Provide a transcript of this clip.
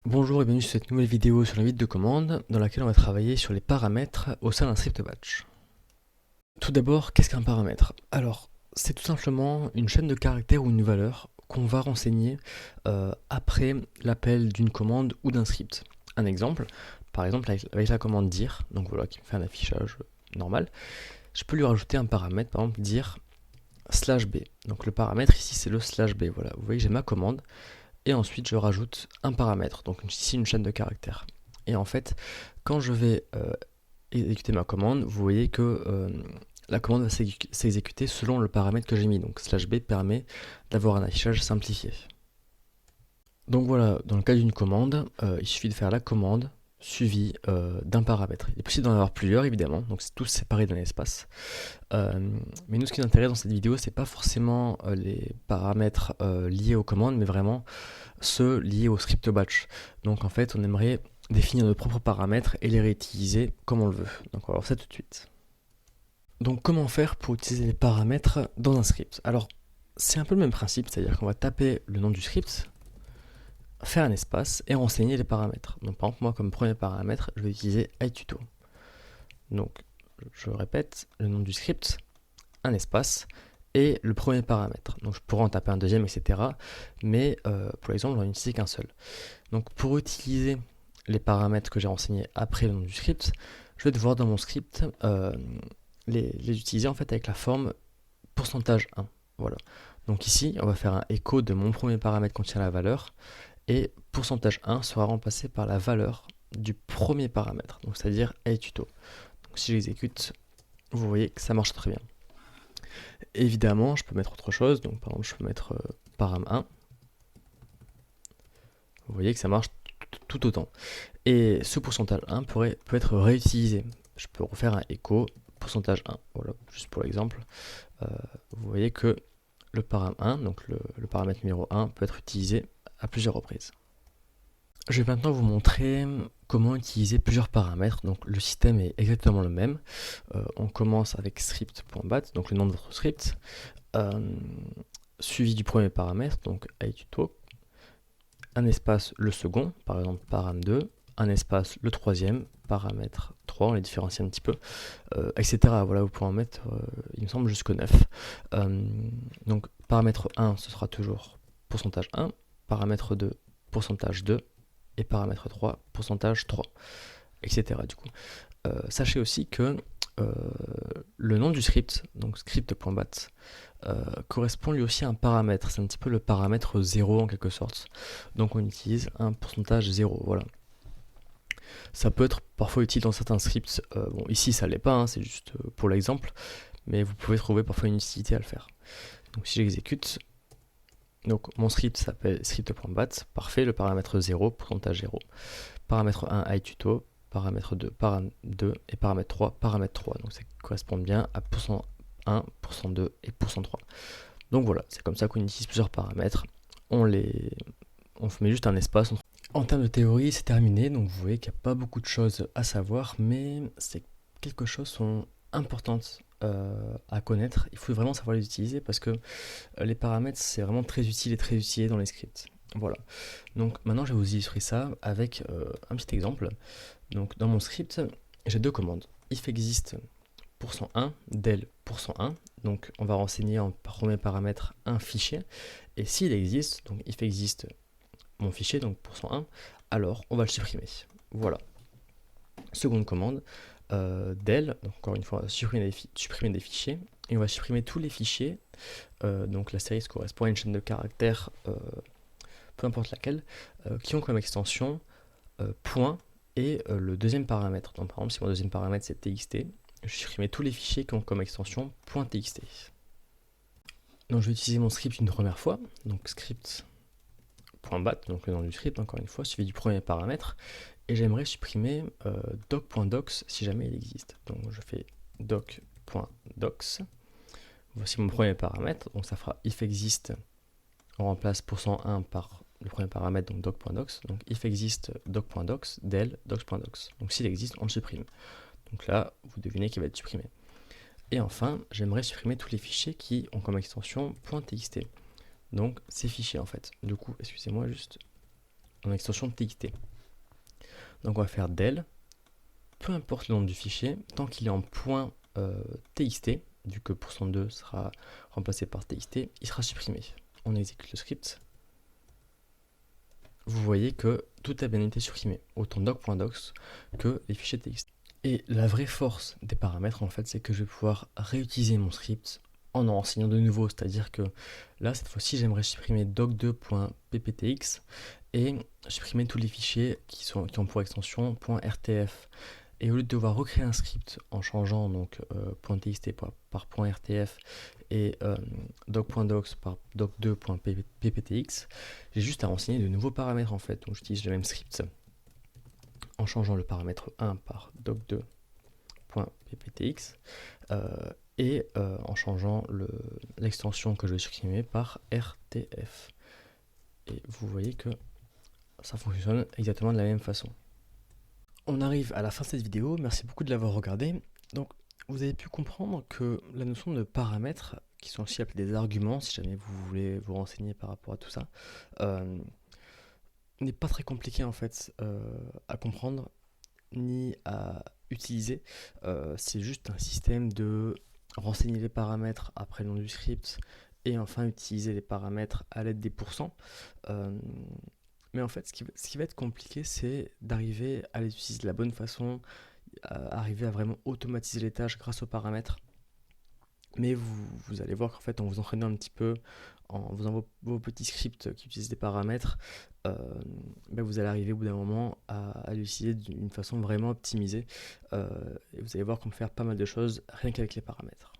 Bonjour et bienvenue sur cette nouvelle vidéo sur l'invite de commande dans laquelle on va travailler sur les paramètres au sein d'un script batch. Tout d'abord, qu'est-ce qu'un paramètre? Alors, c'est tout simplement une chaîne de caractères ou une valeur qu'on va renseigner après l'appel d'une commande ou d'un script. Un exemple, par exemple avec la commande dire, donc voilà, qui me fait un affichage normal, je peux lui rajouter un paramètre, par exemple dire /b. Donc le paramètre ici c'est le /b, voilà, vous voyez j'ai ma commande. Et ensuite je rajoute un paramètre, donc ici une chaîne de caractères. Et en fait, quand je vais exécuter ma commande, vous voyez que la commande va s'exécuter selon le paramètre que j'ai mis. Donc /b permet d'avoir un affichage simplifié. Donc voilà, dans le cas d'une commande, il suffit de faire la commande suivie d'un paramètre. Il est possible d'en avoir plusieurs évidemment, donc c'est tous séparés d'un espace. Mais nous, ce qui nous intéresse dans cette vidéo, c'est pas forcément les paramètres liés aux commandes, mais vraiment ceux liés au script batch. Donc en fait, on aimerait définir nos propres paramètres et les réutiliser comme on le veut. Donc on va voir ça tout de suite. Donc comment faire pour utiliser les paramètres dans un script? Alors c'est un peu le même principe, c'est-à-dire qu'on va taper le nom du script, faire un espace et renseigner les paramètres. Donc par exemple, moi comme premier paramètre, je vais utiliser ituto. Donc je répète, le nom du script, un espace, et le premier paramètre. Donc je pourrais en taper un deuxième, etc. Mais pour l'exemple, j'en utilise qu'un seul. Donc pour utiliser les paramètres que j'ai renseignés après le nom du script, je vais devoir dans mon script les utiliser en fait avec la forme %1. Voilà. Donc ici, on va faire un écho de mon premier paramètre contient la valeur, et %1 sera remplacé par la valeur du premier paramètre, donc c'est-à-dire ituto. Donc si j'exécute, vous voyez que ça marche très bien. Évidemment, je peux mettre autre chose, donc par exemple je peux mettre param1. Vous voyez que ça marche tout autant. Et ce %1 peut être réutilisé. Je peux refaire un écho %1. Voilà, juste pour l'exemple. Vous voyez que le param1, donc le paramètre numéro 1, peut être utilisé à plusieurs reprises. Je vais maintenant vous montrer comment utiliser plusieurs paramètres. Donc le système est exactement le même. On commence avec script.bat, donc le nom de votre script, suivi du premier paramètre, donc ituto, un espace le second, par exemple param2, un espace le troisième, paramètre 3, on les différencie un petit peu, etc. Voilà, vous pouvez en mettre, il me semble, jusqu'au 9. Donc paramètre 1, ce sera toujours %1, paramètre 2, %2, et paramètre 3, %3, etc. Du coup, sachez aussi que le nom du script, donc script.bat, correspond lui aussi à un paramètre. C'est un petit peu le paramètre 0 en quelque sorte. Donc on utilise un %0. Voilà. Ça peut être parfois utile dans certains scripts. Bon, ici ça l'est pas, hein, c'est juste pour l'exemple, mais vous pouvez trouver parfois une utilité à le faire. Donc si j'exécute, donc mon script s'appelle script.bat, parfait, le paramètre 0, %0, paramètre 1 ituto, paramètre 2, param2 et paramètre 3, paramètre 3. Donc ça correspond bien à %1, %2 et %3. Donc voilà, c'est comme ça qu'on utilise plusieurs paramètres. On met juste un espace. En termes de théorie, c'est terminé, donc vous voyez qu'il n'y a pas beaucoup de choses à savoir, mais c'est quelque chose sont importantes à connaître. Il faut vraiment savoir les utiliser parce que les paramètres, c'est vraiment très utile et très utilisé dans les scripts. Voilà. Donc maintenant, je vais vous illustrer ça avec un petit exemple. Donc dans mon script, j'ai deux commandes. If existe %1, del %1. Donc on va renseigner en premier paramètre un fichier. Et s'il existe, donc if existe mon fichier, donc %1, alors on va le supprimer. Voilà. Seconde commande, del, donc encore une fois, on va supprimer des fichiers, et on va supprimer tous les fichiers. Donc la série correspond à une chaîne de caractères, peu importe laquelle, qui ont comme extension point et le deuxième paramètre. Donc par exemple, si mon deuxième paramètre c'est txt, je vais supprimer tous les fichiers qui ont comme extension .txt. Donc je vais utiliser mon script une première fois, donc script.bat, donc le nom du script encore une fois, suivi du premier paramètre, et j'aimerais supprimer doc.docs si jamais il existe. Donc je fais doc.docs, voici mon premier paramètre, donc ça fera if existe, on remplace %1 par le premier paramètre, donc doc.docs, donc if existe doc.docs, del docs.docs. Donc s'il existe, on le supprime. Donc là, vous devinez qu'il va être supprimé. Et enfin, j'aimerais supprimer tous les fichiers qui ont comme extension .txt. Donc ces fichiers en fait. Du coup, excusez-moi juste, en extension txt. Donc on va faire del, peu importe le nom du fichier, tant qu'il est en point txt, vu que %2 sera remplacé par txt, il sera supprimé. On exécute le script. Vous voyez que tout a bien été supprimé, autant doc.docs que les fichiers txt. Et la vraie force des paramètres, en fait, c'est que je vais pouvoir réutiliser mon script en enseignant de nouveau. C'est-à-dire que là, cette fois-ci, j'aimerais supprimer doc2.pptx et supprimer tous les fichiers qui ont pour extension .rtf. Et au lieu de devoir recréer un script en changeant donc .txt par .rtf et doc.docs par doc2.pptx, j'ai juste à renseigner de nouveaux paramètres en fait. Donc j'utilise le même script en changeant le paramètre 1 par doc2.pptx et en changeant l'extension que je vais supprimer par rtf. Et vous voyez que ça fonctionne exactement de la même façon. On arrive à la fin de cette vidéo, merci beaucoup de l'avoir regardé. Donc vous avez pu comprendre que la notion de paramètres, qui sont aussi appelés des arguments, si jamais vous voulez vous renseigner par rapport à tout ça, n'est pas très compliqué en fait à comprendre ni à utiliser. C'est juste un système de renseigner les paramètres après le nom du script et enfin utiliser les paramètres à l'aide des pourcents. Mais en fait, ce qui va être compliqué, c'est d'arriver à les utiliser de la bonne façon, arriver à vraiment automatiser les tâches grâce aux paramètres. Mais vous allez voir qu'en fait, en vous entraînant un petit peu, en faisant vos petits scripts qui utilisent des paramètres, vous allez arriver au bout d'un moment à l'utiliser d'une façon vraiment optimisée. Et vous allez voir qu'on peut faire pas mal de choses rien qu'avec les paramètres.